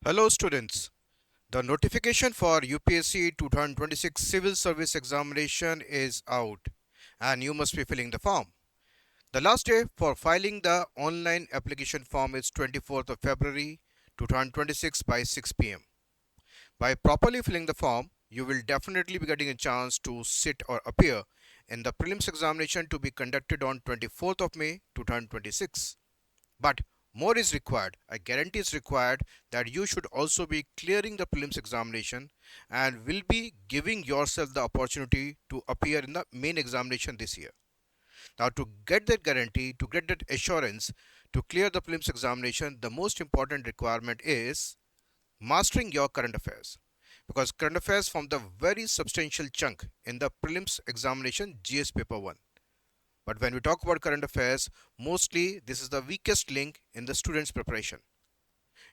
Hello students. The notification for UPSC 2026 Civil Service Examination is out and you must be filling the form. The last day for filing the online application form is 24th of February 2026 by 6 p.m. By properly filling the form, you will definitely be getting a chance to sit or appear in the prelims examination to be conducted on 24th of May 2026. But more is required. A guarantee is required that you should also be clearing the prelims examination and will be giving yourself the opportunity to appear in the main examination this year. Now, to get that guarantee, to get that assurance to clear the prelims examination, the most important requirement is mastering your current affairs. Because current affairs form the very substantial chunk in the prelims examination GS paper 1. But when we talk about current affairs, mostly this is the weakest link in the student's preparation.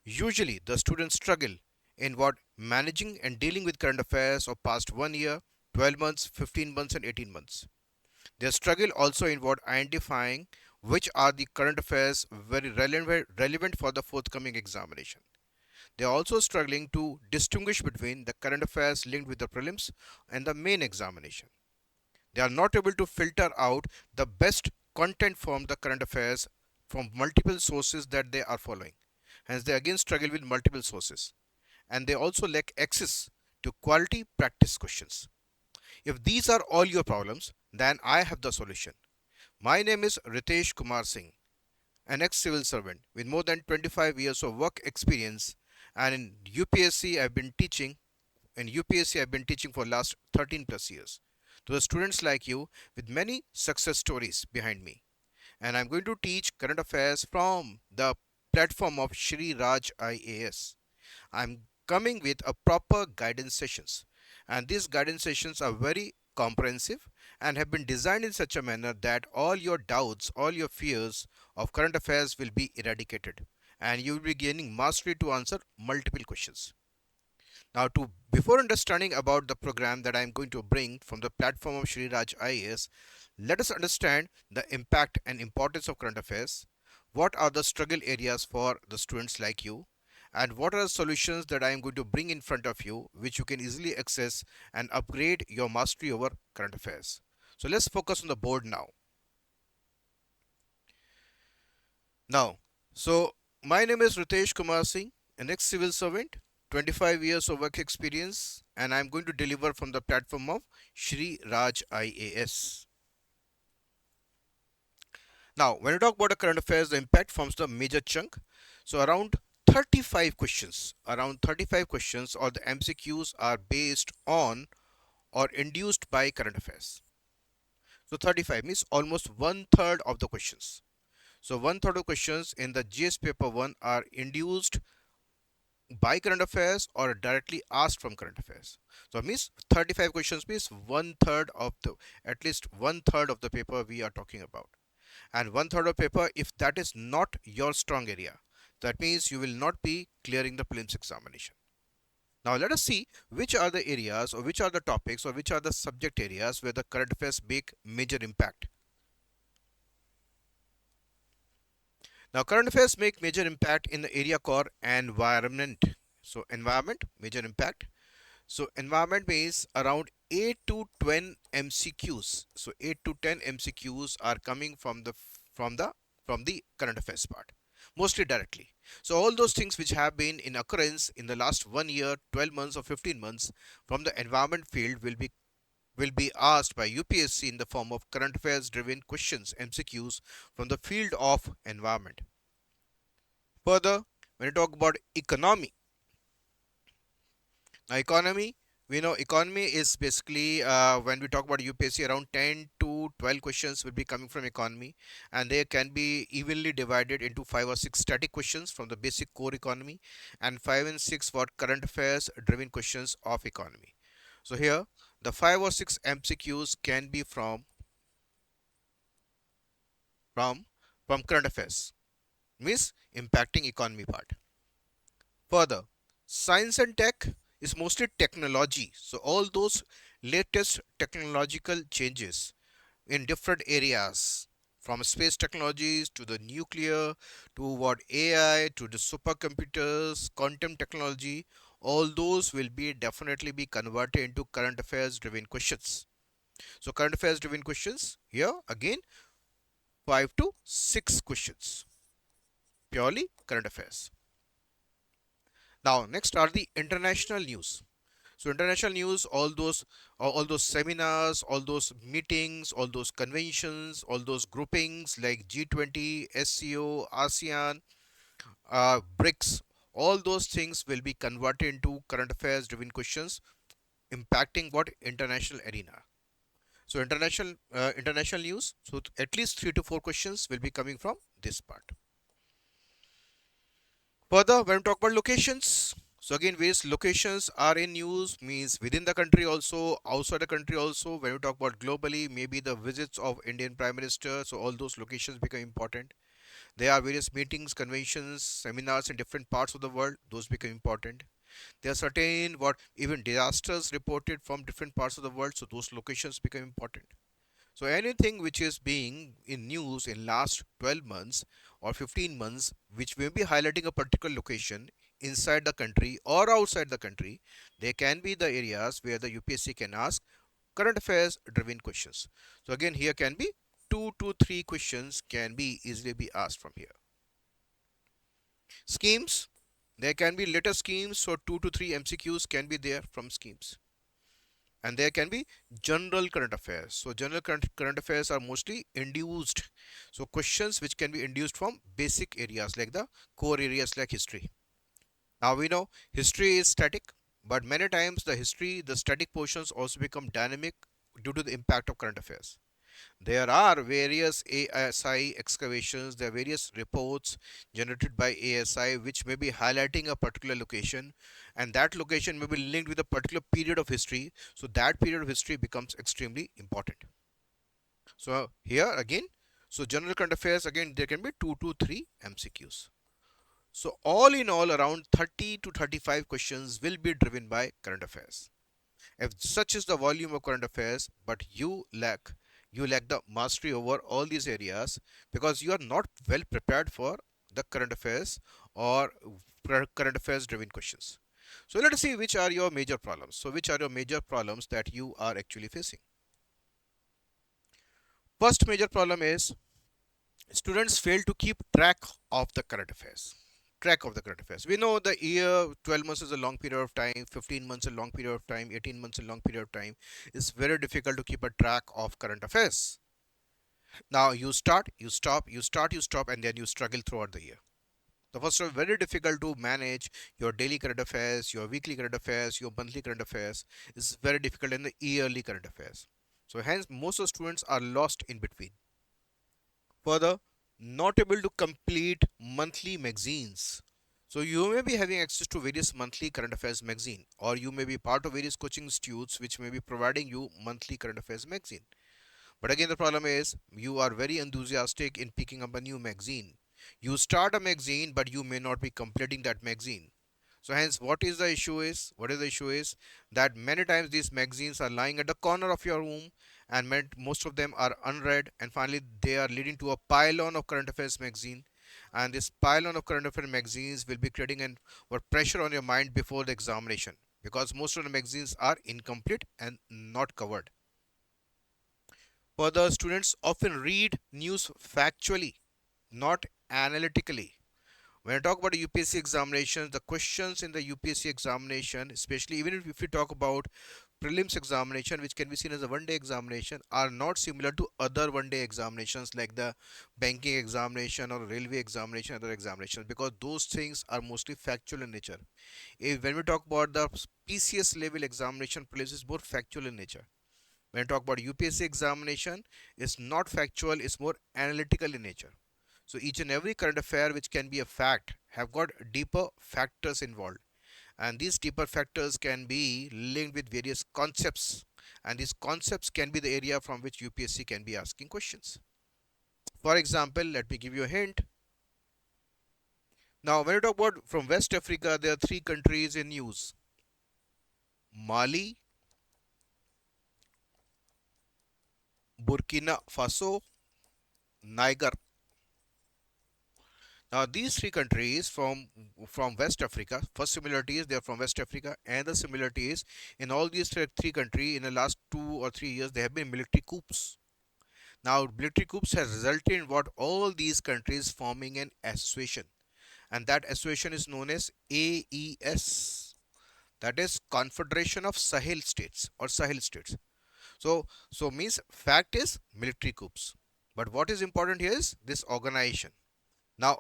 Usually, the students struggle in what managing and dealing with current affairs of past 1 year, 12 months, 15 months, and 18 months. They struggle also in what identifying which are the current affairs very relevant for the forthcoming examination. They are also struggling to distinguish between the current affairs linked with the prelims and the main examination. They are not able to filter out the best content from the current affairs from multiple sources that they are following. Hence, they again struggle with multiple sources. And they also lack access to quality practice questions. If these are all your problems, then I have the solution. My name is Ritesh Kumar Singh, an ex-civil servant with more than 25 years of work experience, and in UPSC I've been teaching for last 13 plus years to the students like you with many success stories behind me. And I'm going to teach current affairs from the platform of Shri Raj IAS. I'm coming with a proper guidance sessions, and these guidance sessions are very comprehensive and have been designed in such a manner that all your doubts, all your fears of current affairs will be eradicated and you will be gaining mastery to answer multiple questions. Now, to before understanding about the program that I am going to bring from the platform of Shri Raj IAS, let us understand the impact and importance of current affairs. What are the struggle areas for the students like you? And what are the solutions that I am going to bring in front of you, which you can easily access and upgrade your mastery over current affairs. So let's focus on the board now. Now, so my name is Ritesh Kumar Singh, an ex-civil servant, 25 years of work experience, and I'm going to deliver from the platform of Shri Raj IAS. Now, when we talk about the current affairs, the impact forms the major chunk. So around 35 questions, or the MCQs are based on or induced by current affairs. So 35 means almost one third of the questions. So one third of questions in the GS paper 1 are induced by current affairs or directly asked from current affairs. So it means 35 questions means one third of the at least one third of the paper we are talking about. And one third of paper, if that is not your strong area, that means you will not be clearing the prelims examination. Now let us see which are the areas or which are the topics or which are the subject areas where the current affairs make major impact. Now current affairs make major impact in the area called environment. So environment, major impact. So environment means around 8 to 10 MCQs. So 8 to 10 MCQs are coming from the from the current affairs part, mostly directly. So all those things which have been in occurrence in the last 1 year, 12 months or 15 months from the environment field will be asked by UPSC in the form of current affairs driven questions MCQs from the field of environment. Further, when you talk about economy, now economy, we know economy is basically when we talk about UPSC, around 10 to 12 questions will be coming from economy, and they can be evenly divided into 5 or 6 static questions from the basic core economy and 5 and 6 for current affairs driven questions of economy. So here the 5 or 6 MCQs can be from from current affairs, means impacting economy part. Further, science and tech is mostly technology. So all those latest technological changes in different areas from space technologies to the nuclear to what AI to the supercomputers, quantum technology, all those will be definitely be converted into current affairs driven questions. So current affairs driven questions here again 5 to 6 questions, purely current affairs. Now next are the international news. So international news, all those seminars, all those meetings, all those conventions, all those groupings like G20, SCO, ASEAN, BRICS, all those things will be converted into current affairs driven questions impacting what international arena. So international news. So at least 3 to 4 questions will be coming from this part. Further, when we talk about locations, so again, various locations are in news, means within the country also, outside the country also. When we talk about globally, maybe the visits of Indian Prime Minister, so all those locations become important. There are various meetings, conventions, seminars in different parts of the world, those become important. There are certain what even disasters reported from different parts of the world, so those locations become important. So anything which is being in news in last 12 months or 15 months, which may be highlighting a particular location inside the country or outside the country, they can be the areas where the UPSC can ask current affairs driven questions. So again, here can be 2 to 3 questions can be easily be asked from here. Schemes, there can be letter schemes, so 2 to 3 MCQs can be there from schemes. And there can be general current affairs. So general current affairs are mostly induced. So questions which can be induced from basic areas like the core areas like history. Now we know history is static, but many times the static portions also become dynamic due to the impact of current affairs. There are various ASI excavations, there are various reports generated by ASI which may be highlighting a particular location, and that location may be linked with a particular period of history. So that period of history becomes extremely important. So here again, so general current affairs again there can be 2 to 3 MCQs. So all in all around 30 to 35 questions will be driven by current affairs. If such is the volume of current affairs, but you lack the mastery over all these areas because you are not well prepared for the current affairs or current affairs driven questions. So let us see which are your major problems. So which are your major problems that you are actually facing? First major problem is students fail to keep track of the current affairs. Track of the current affairs. We know the year 12 months is a long period of time, 15 months a long period of time, 18 months a long period of time. It's very difficult to keep a track of current affairs. Now you start, you stop, you start, you stop, and then you struggle throughout the year. The first one very difficult to manage your daily current affairs, your weekly current affairs, your monthly current affairs. It's very difficult in the yearly current affairs. So hence most of students are lost in between. Further, not able to complete monthly magazines. So you may be having access to various monthly current affairs magazine, or you may be part of various coaching institutes which may be providing you monthly current affairs magazine. But again, the problem is you are very enthusiastic in picking up a new magazine. You start a magazine, but you may not be completing that magazine. So hence, what is the issue is? What is the issue is that many times these magazines are lying at the corner of your room, and most of them are unread, and finally they are leading to a pile-on of current affairs magazine, and this pile-on of current affairs magazines will be creating an or pressure on your mind before the examination because most of the magazines are incomplete and not covered. Further, students often read news factually, not analytically. When I talk about the UPSC examinations, the questions in the UPSC examination, especially even if we talk about prelims examination, which can be seen as a one-day examination, are not similar to other one-day examinations like the banking examination or railway examination, other examinations, because those things are mostly factual in nature. When we talk about the PCS level examination, prelims is more factual in nature. When I talk about UPSC examination, it's not factual, it's more analytical in nature. So each and every current affair which can be a fact have got deeper factors involved, and these deeper factors can be linked with various concepts, and these concepts can be the area from which UPSC can be asking questions. For example, let me give you a hint. Now when you talk about from West Africa, there are 3 countries in news: Mali, Burkina Faso, Niger. Now these three countries from West Africa, first similarity is they are from West Africa, and the similarity is in all these three countries in the last 2 or 3 years there have been military coups. Now military coups has resulted in what all these countries forming an association, and that association is known as AES. That is Confederation of Sahel States or Sahel States. So means fact is military coups. But what is important here is this organization. Now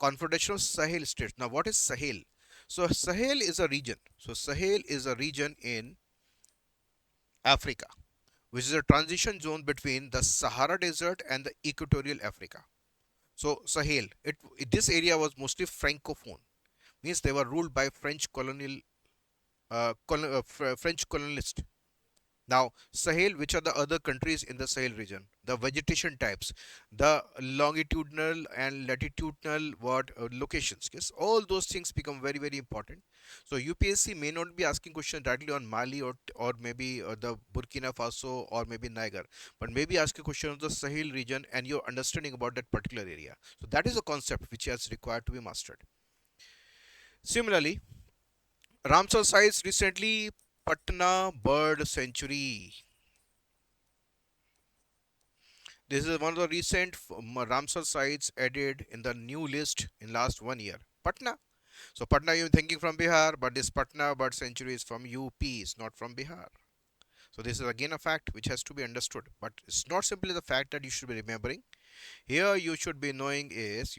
Confederation of Sahel States. Now what is Sahel? So Sahel is a region. So Sahel is a region in Africa, which is a transition zone between the Sahara Desert and the Equatorial Africa. So Sahel, this area was mostly francophone, means they were ruled by French colonialists. Now, Sahel, which are the other countries in the Sahel region, the vegetation types, the longitudinal and latitudinal locations, yes, all those things become very, very important. So, UPSC may not be asking questions directly on Mali or maybe the Burkina Faso or maybe Niger, but maybe ask a question of the Sahel region and your understanding about that particular area. So, that is a concept which is required to be mastered. Similarly, Ramsar sites recently Patna Bird Sanctuary. This is one of the recent Ramsar sites added in the new list in last 1 year. Patna. So Patna you're thinking from Bihar, but this Patna Bird Sanctuary is from UP, it's not from Bihar. So this is again a fact which has to be understood. But it's not simply the fact that you should be remembering. Here you should be knowing is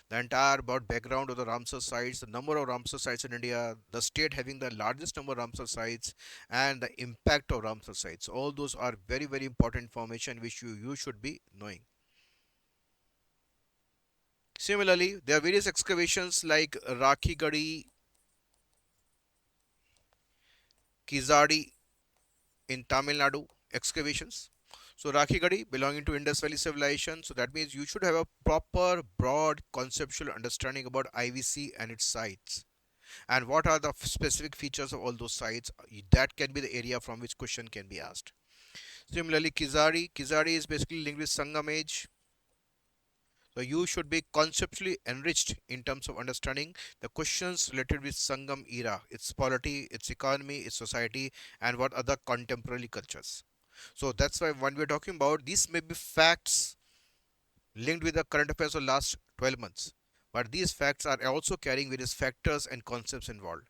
the entire about background of the Ramsar sites, the number of Ramsar sites in India, the state having the largest number of Ramsar sites, and the impact of Ramsar sites. All those are very very important information which you should be knowing. Similarly, there are various excavations like Rakhigadi, Kizadi in Tamil Nadu excavations. So Rakhigadi belonging to Indus Valley civilization. So that means you should have a proper broad conceptual understanding about IVC and its sites. And what are the specific features of all those sites? That can be the area from which question can be asked. Similarly, Kizari is basically linked with Sangam age. So you should be conceptually enriched in terms of understanding the questions related with Sangam era, its polity, its economy, its society, and what other contemporary cultures. So that's why when we're talking about these may be facts linked with the current affairs of last 12 months, but these facts are also carrying various factors and concepts involved.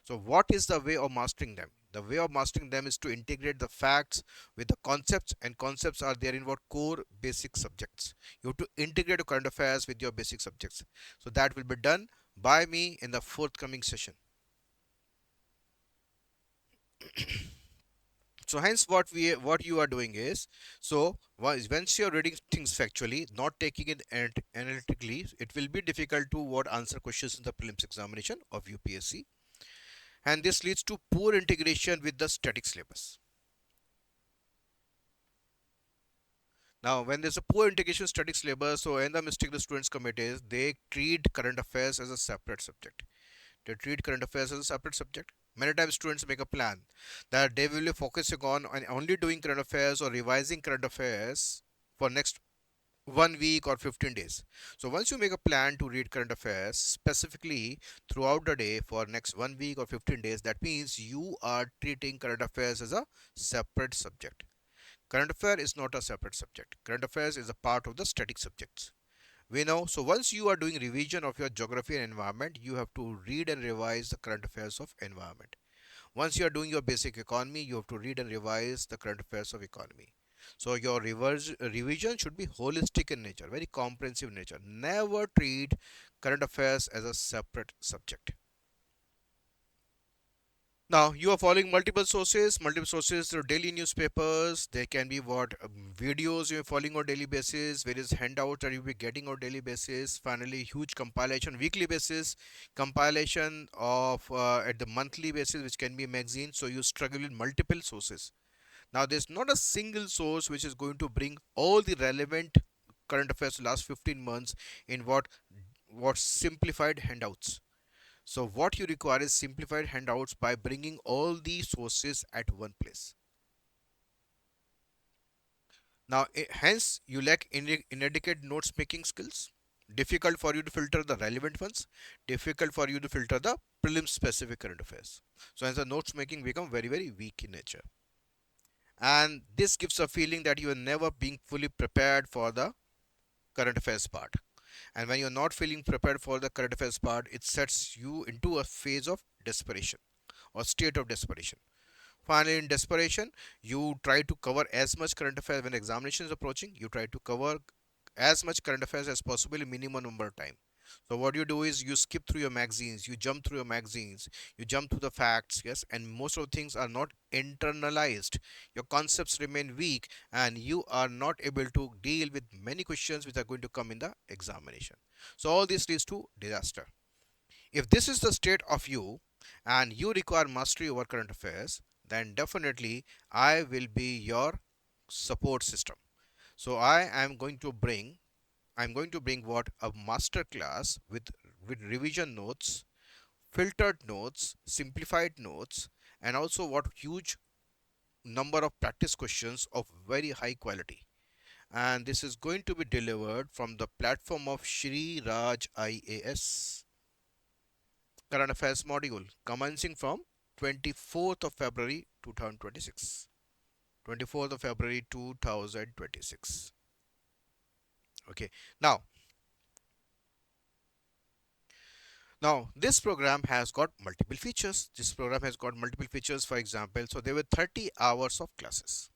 So what is the way of mastering them? The way of mastering them is to integrate the facts with the concepts, and concepts are there in what core basic subjects. You have to integrate the current affairs with your basic subjects. So that will be done by me in the forthcoming session. So hence what you are doing is, so once you are reading things factually, not taking it analytically, it will be difficult to what answer questions in the prelims examination of UPSC, and this leads to poor integration with the static syllabus. Now, when there's a poor integration static syllabus, so and the mistake the students commit is they treat current affairs as a separate subject. They treat current affairs as a separate subject. Many times students make a plan that they will be focusing on and only doing current affairs or revising current affairs for next 1 week or 15 days. So once you make a plan to read current affairs specifically throughout the day for next 1 week or 15 days, that means you are treating current affairs as a separate subject. Current affair is not a separate subject. Current affairs is a part of the static subjects. We know, so once you are doing revision of your geography and environment, you have to read and revise the current affairs of environment. Once you are doing your basic economy, you have to read and revise the current affairs of economy. So your revision should be holistic in nature, very comprehensive in nature. Never treat current affairs as a separate subject. Now you are following multiple sources through daily newspapers. There can be what videos you are following on daily basis, various handouts that you will be getting on daily basis. Finally, huge compilation weekly basis, compilation of at the monthly basis, which can be a magazine. So you struggle with multiple sources. Now there's not a single source which is going to bring all the relevant current affairs last 15 months in what simplified handouts. So what you require is simplified handouts by bringing all the sources at one place. Now, hence, you lack inadequate notes making skills. Difficult for you to filter the relevant ones. Difficult for you to filter the prelim specific current affairs. So, hence the notes making become very, very weak in nature. And this gives a feeling that you are never being fully prepared for the current affairs part. And when you're not feeling prepared for the current affairs part, it sets you into a phase of desperation or state of desperation. Finally, in desperation, you try to cover as much current affairs when examination is approaching. You try to cover as much current affairs as possible in minimum number of time. So what you do is you skip through your magazines, you jump through your magazines, you jump through the facts, yes, and most of the things are not internalized. Your concepts remain weak, and you are not able to deal with many questions which are going to come in the examination. So all this leads to disaster. If this is the state of you and you require mastery over current affairs, then definitely I will be your support system. So I'm going to bring what a master class with revision notes, filtered notes, simplified notes, and also what huge number of practice questions of very high quality. And this is going to be delivered from the platform of Shri Raj IAS current affairs module commencing from 24th of February 2026. 24th of February 2026. Okay. Now, this program has got multiple features. This program has got multiple features. For example, so there were 30 hours of classes.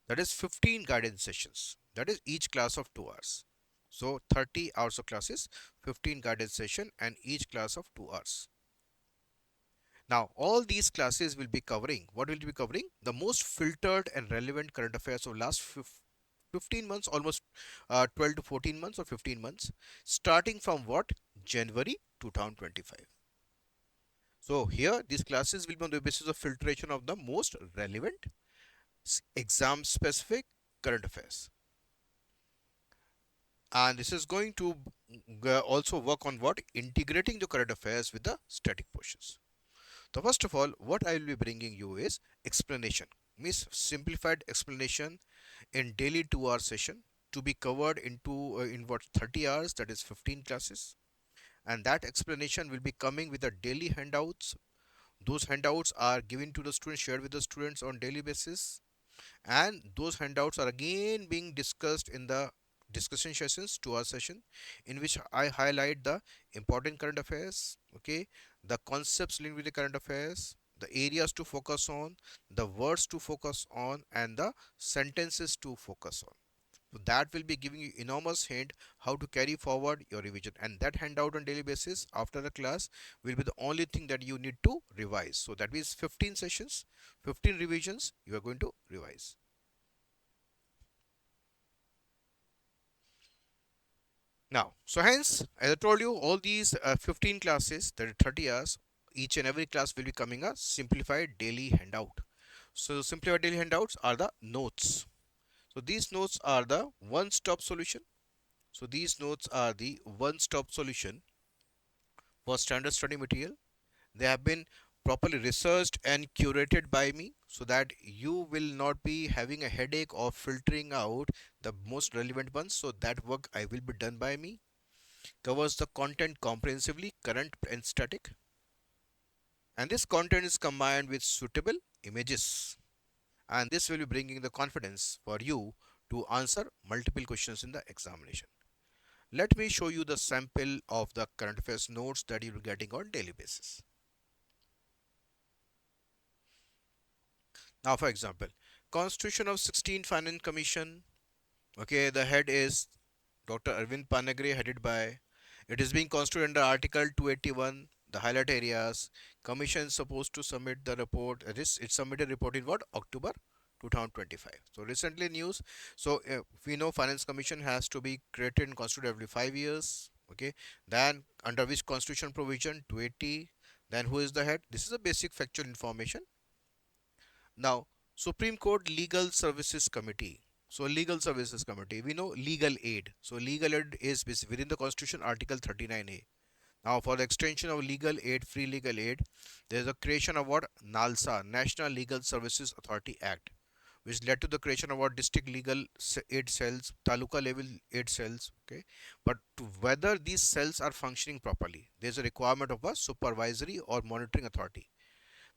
That is 15 guidance sessions. That is each class of 2 hours. So 30 hours of classes, 15 guidance session, and each class of 2 hours. Now, all these classes will be covering, what will be covering? The most filtered and relevant current affairs of last 15 months, almost 12 to 14 months or 15 months, starting from what? January 2025. So here, these classes will be on the basis of filtration of the most relevant exam specific current affairs. And this is going to also work on what? Integrating the current affairs with the static portions. So first of all, what I will be bringing you is explanation, means simplified explanation in daily 2 hour session to be covered into in what 30 hours, that is 15 classes, and that explanation will be coming with the daily handouts. Those handouts are given to the students, shared with the students on daily basis, and those handouts are again being discussed in the discussion sessions, 2 hour session, in which I highlight the important current affairs, okay, the concepts linked with the current affairs, the areas to focus on, the words to focus on, and the sentences to focus on. So that will be giving you enormous hint how to carry forward your revision, and that handout on daily basis after the class will be the only thing that you need to revise. So that means 15 sessions, 15 revisions you are going to revise. Now, so hence, as I told you, all these 15 classes, that are 30 hours, each and every class will be coming a simplified daily handout. So simplified daily handouts are the notes. So these notes are the one-stop solution. So these notes are the one-stop solution for standard study material. They have been properly researched and curated by me so that you will not be having a headache of filtering out the most relevant ones. So that work I will be done by me. Covers the content comprehensively, current and static, and this content is combined with suitable images, and this will be bringing the confidence for you to answer multiple questions in the examination. Let me show you the sample of the current affairs notes that you are getting on daily basis. Now, for example, Constitution of 16 Finance Commission. Okay, the head is Dr. Arvind Panagre, headed by. It is being constituted under Article 281. The highlight areas. Commission is supposed to submit the report. It submitted report in what? October 2025. So recently news. So we know Finance Commission has to be created and constituted every 5 years. Okay. Then under which constitution provision? 280. Then who is the head? This is a basic factual information. Now, Supreme Court Legal Services Committee. So, Legal Services Committee, we know legal aid. So, legal aid is within the Constitution, Article 39A. Now, for the extension of legal aid, free legal aid, there is a creation of what? NALSA, National Legal Services Authority Act, which led to the creation of our district legal aid cells, taluka level aid cells. Okay, but to whether these cells are functioning properly, there's a requirement of a supervisory or monitoring authority.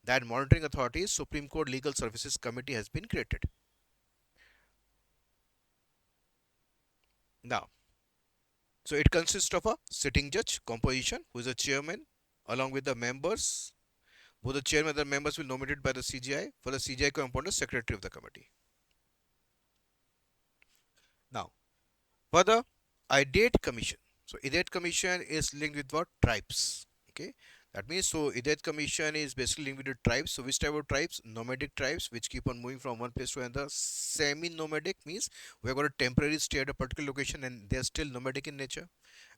That monitoring authority, Supreme Court Legal Services Committee, has been created. Now, so it consists of a sitting judge composition, who is a chairman, along with the members. Both the chairman and the members will be nominated by the CGI. For the CGI, component secretary of the committee. Now, for the IDATE commission, so IDATE commission is linked with what? Tribes. Okay, that means so IDATE commission is basically linked with the tribes. So which type of tribes? Nomadic tribes, which keep on moving from one place to another. Semi-nomadic means we're going to temporarily stay at a particular location and they're still nomadic in nature.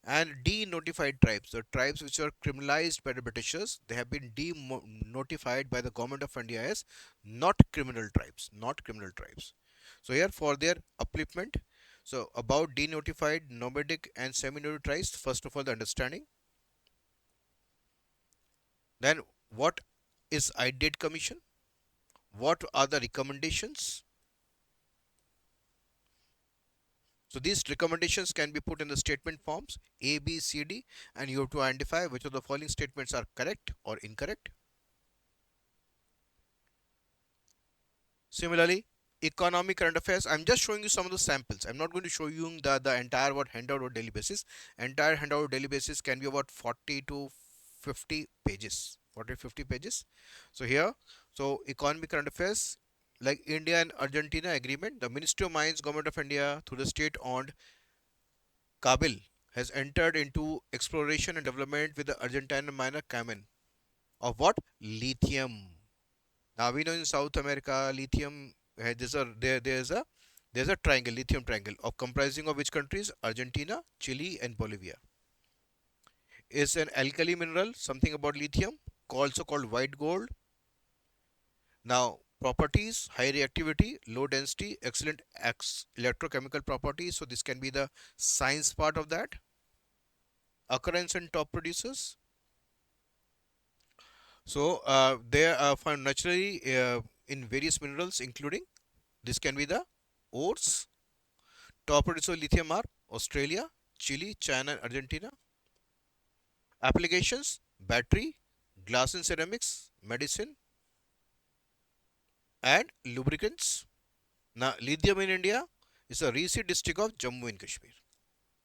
And de-notified tribes, the tribes which are criminalized by the Britishers, they have been de-notified by the government of India as not criminal tribes, not criminal tribes. So here for their upliftment, so about denotified, nomadic and semi-nomadic tribes, first of all the understanding. Then what is IDATE commission? What are the recommendations? So these recommendations can be put in the statement forms A, B, C, D, and you have to identify which of the following statements are correct or incorrect. Similarly, economic current affairs, I'm just showing you some of the samples. I'm not going to show you the entire what handout or daily basis. Entire handout or daily basis can be about 40 to 50 pages. 40 to 50 pages. So here, so economic current affairs, like India and Argentina agreement, the Ministry of Mines, Government of India through the state-owned Kabil has entered into exploration and development with the Argentine miner Camen of what? Lithium. Now we know in South America, lithium there's a triangle, lithium triangle, of comprising of which countries? Argentina, Chile, and Bolivia. Is an alkali mineral, something about lithium, also called white gold. Now properties: high reactivity, low density, excellent electrochemical properties. So this can be the science part of that. Occurrence in top producers. So they are found naturally in various minerals, including this can be the ores. Top producer of lithium are Australia, Chile, China, and Argentina. Applications: battery, glass and ceramics, medicine, and lubricants. Now, lithium in India is a recent district of Jammu and Kashmir.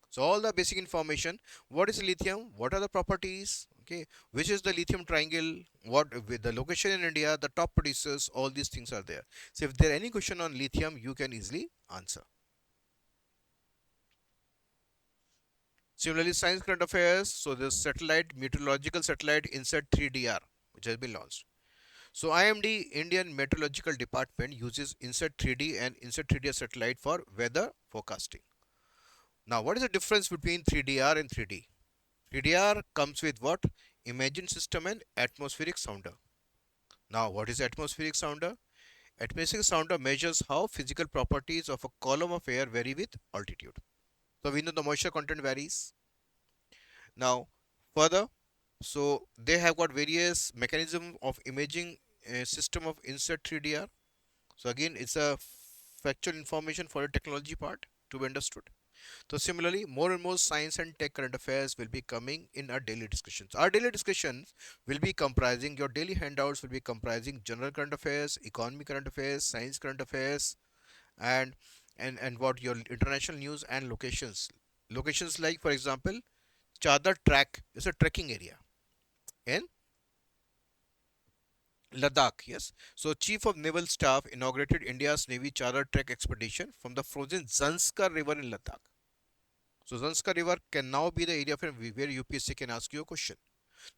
So, all the basic information: what is lithium, what are the properties, okay, which is the lithium triangle, what with the location in India, the top producers, all these things are there. So, if there are any question on lithium, you can easily answer. Similarly, science current affairs. So the satellite, meteorological satellite INSAT 3DR, which has been launched. So IMD, Indian Meteorological Department, uses INSAT 3D and INSAT 3D satellite for weather forecasting. Now, what is the difference between 3DR and 3D? 3DR comes with what? Imaging system and atmospheric sounder. Now, what is atmospheric sounder? Atmospheric sounder measures how physical properties of a column of air vary with altitude. So we know the moisture content varies. Now, further, so they have got various mechanism of imaging system of INSAT 3DR. So again, it's a factual information for a technology part to be understood. So similarly, more and more science and tech current affairs will be coming in our daily discussions. Our daily discussions will be comprising, your daily handouts will be comprising general current affairs, economic current affairs, science current affairs, and and what your international news and locations. Locations like, for example, Chadar Track is a trekking area in Ladakh. Yes. So, Chief of Naval Staff inaugurated India's Navy Chadar Trek expedition from the frozen Zanskar River in Ladakh. So, Zanskar River can now be the area where UPSC can ask you a question.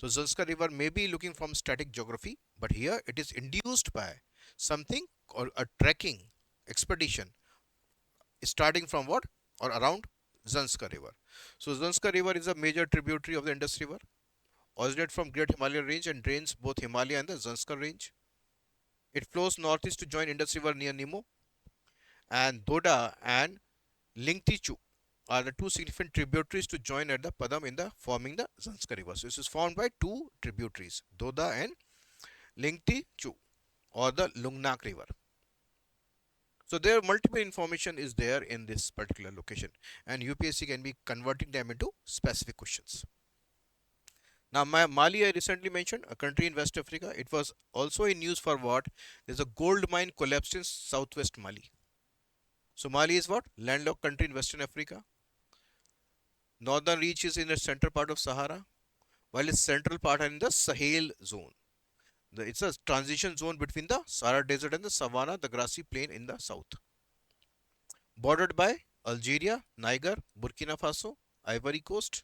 So, Zanskar River may be looking from static geography, but here it is induced by something or a trekking expedition starting from what or around Zanskar River. So, Zanskar River is a major tributary of the Indus River, originates from Great Himalayan Range and drains both Himalaya and the Zanskar Range. It flows northeast to join Indus River near Nemo, and Doda and Lingtichu are the two significant tributaries to join at the Padam in the forming the Zanskar River. So this is formed by two tributaries, Doda and Lingtichu, or the Lungnak River. So there are multiple information is there in this particular location, and UPSC can be converting them into specific questions. Now, Mali, I recently mentioned, a country in West Africa. It was also in news for what? There's a gold mine collapsed in southwest Mali. So Mali is what? Landlocked country in Western Africa. Northern reach is in the center part of Sahara, while its central part are in the Sahel zone. It's a transition zone between the Sahara Desert and the Savannah, the grassy plain in the south. Bordered by Algeria, Niger, Burkina Faso, Ivory Coast,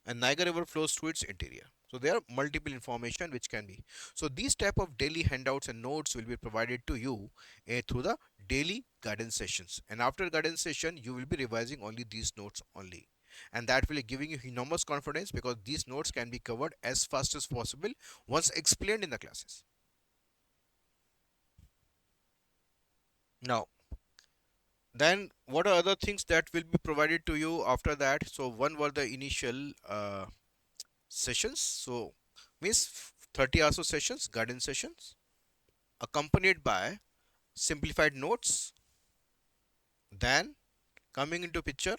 and Niger River flows through its interior. So there are multiple information which can be. So these type of daily handouts and notes will be provided to you through the daily guidance sessions. And after guidance session, you will be revising only these notes only. And that will be giving you enormous confidence because these notes can be covered as fast as possible once explained in the classes. Now, then what are other things that will be provided to you after that? So one were the initial sessions. So means 30 hours of sessions, guidance sessions, accompanied by simplified notes. Then coming into picture,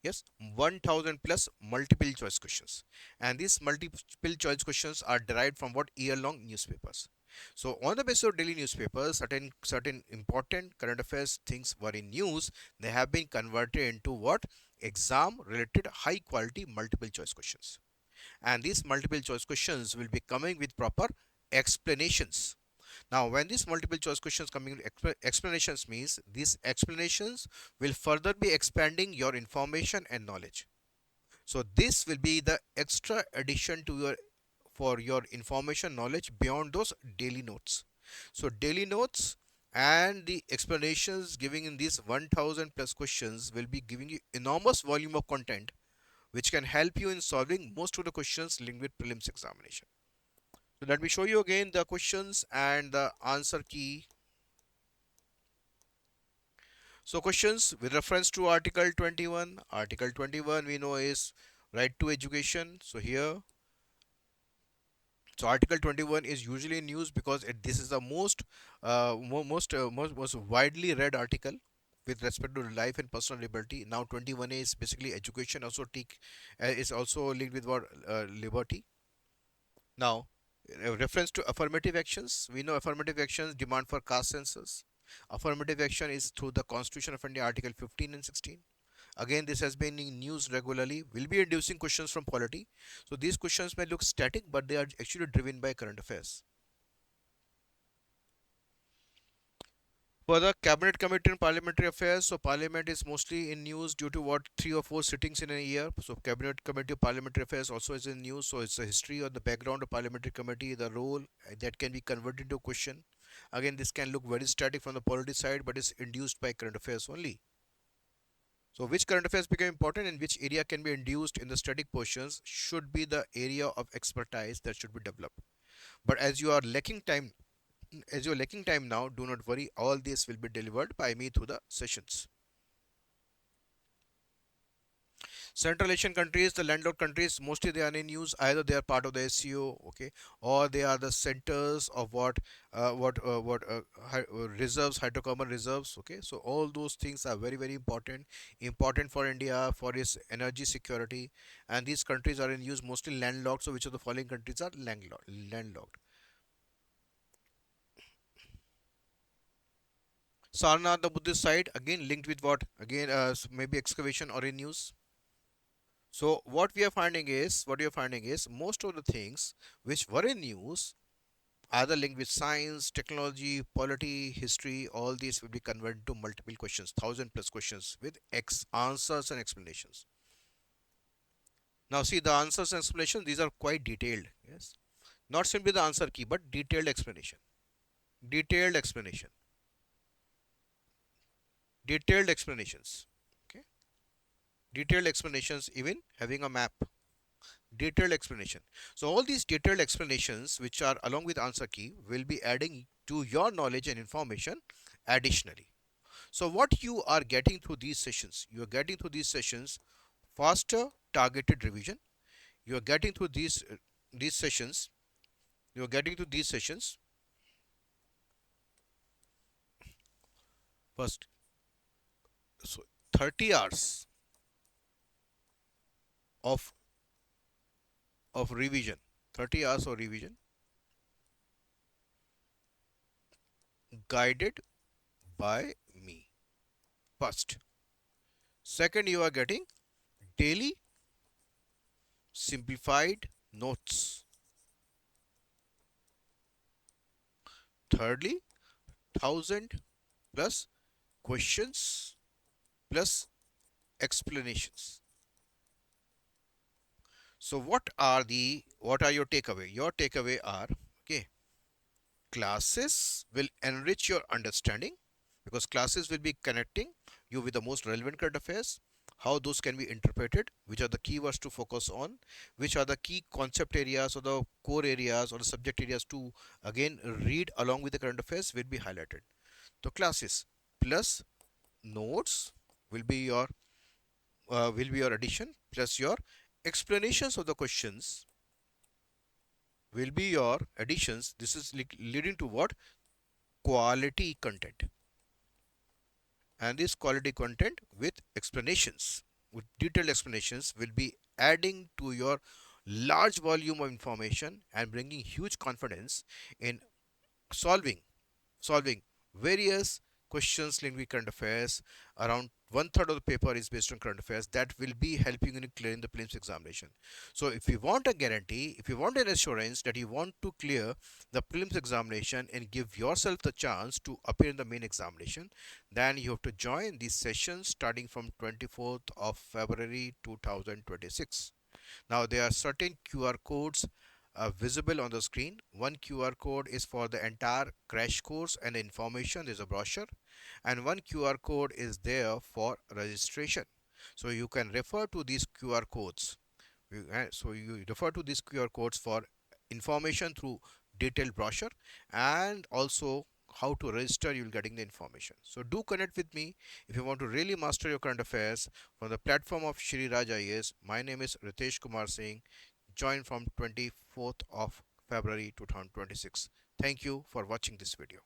yes, 1000 plus multiple choice questions. And these multiple choice questions are derived from what? Year long newspapers. So on the basis of daily newspapers, certain important current affairs things were in news. They have been converted into what? Exam related high quality multiple choice questions. And these multiple choice questions will be coming with proper explanations. Now when these multiple choice questions coming with explanations means these explanations will further be expanding your information and knowledge. So this will be the extra addition to your for your information knowledge beyond those daily notes. So daily notes and the explanations giving in these 1000 plus questions will be giving you enormous volume of content which can help you in solving most of the questions linked with prelims examination. So let me show you again the questions and the answer key. So questions with reference to Article 21. Article 21 we know is right to education. So here, so Article 21 is usually in news because this is the most widely read article with respect to life and personal liberty. Now 21A is basically education, also take is also linked with what liberty. Now, reference to affirmative actions, we know affirmative actions demand for caste census. Affirmative action is through the Constitution of India, Article 15 and 16. Again, this has been in news regularly. Will be inducing questions from polity. So these questions may look static, but they are actually driven by current affairs. For the Cabinet Committee on Parliamentary Affairs, so Parliament is mostly in news due to what 3 or 4 sittings in a year. So Cabinet Committee on Parliamentary Affairs also is in news. So it's the history or the background of Parliamentary Committee, the role that can be converted into a question. Again, this can look very static from the polity side, but is induced by current affairs only. So which current affairs become important and which area can be induced in the static portions should be the area of expertise that should be developed. But as you are lacking time now, do not worry, all this will be delivered by me through the sessions. Central Asian countries, the landlocked countries, mostly they are in use. Either they are part of the SCO, okay, or they are the centers of reserves, hydrocarbon reserves, okay. So all those things are very important, important for India for its energy security. And these countries are in use mostly landlocked. So which of the following countries are landlocked? Sarnath, the Buddhist side, again linked with what? Again, maybe excavation or in use. So what we are finding is most of the things which were in news, either linked with science, technology, polity, history, all these will be converted to multiple questions, 1000 plus questions with answers and explanations. Now see the answers and explanations, these are quite detailed. Yes, not simply the answer key, but detailed explanation, detailed explanation, detailed explanations. Okay, detailed explanations, even having a map. Detailed explanation. So all these detailed explanations which are along with answer key will be adding to your knowledge and information additionally. So what you are getting through these sessions, you are getting through these sessions faster targeted revision. You are getting through these sessions, you are getting through these sessions First, so 30 hours of revision, 30 hours of revision guided by me. First, second, you are getting daily simplified notes. Thirdly, 1000 plus questions plus explanations. So what are your takeaway? Your takeaway are, okay, classes will enrich your understanding because classes will be connecting you with the most relevant current affairs, how those can be interpreted, which are the keywords to focus on, which are the key concept areas or the core areas or the subject areas to again read along with the current affairs will be highlighted. So classes plus notes will be your addition, plus your explanations of the questions will be your additions. This is leading to what? Quality content. And this quality content with explanations, with detailed explanations, will be adding to your large volume of information and bringing huge confidence in solving solving various questions linked with current affairs. Around one third of the paper is based on current affairs that will be helping you in clearing the prelims examination. So if you want a guarantee, if you want an assurance that you want to clear the prelims examination and give yourself the chance to appear in the main examination, then you have to join these sessions starting from 24th of February 2026. Now there are certain QR codes visible on the screen. One QR code is for the entire crash course and information. There's a brochure, and one QR code is there for registration. So you can refer to these QR codes. So you refer to these QR codes for information through detailed brochure and also how to register. You'll getting the information. So do connect with me if you want to really master your current affairs from the platform of Shri Raj IAS. My name is Ritesh Kumar Singh. Join from 24th of February 2026. Thank you for watching this video.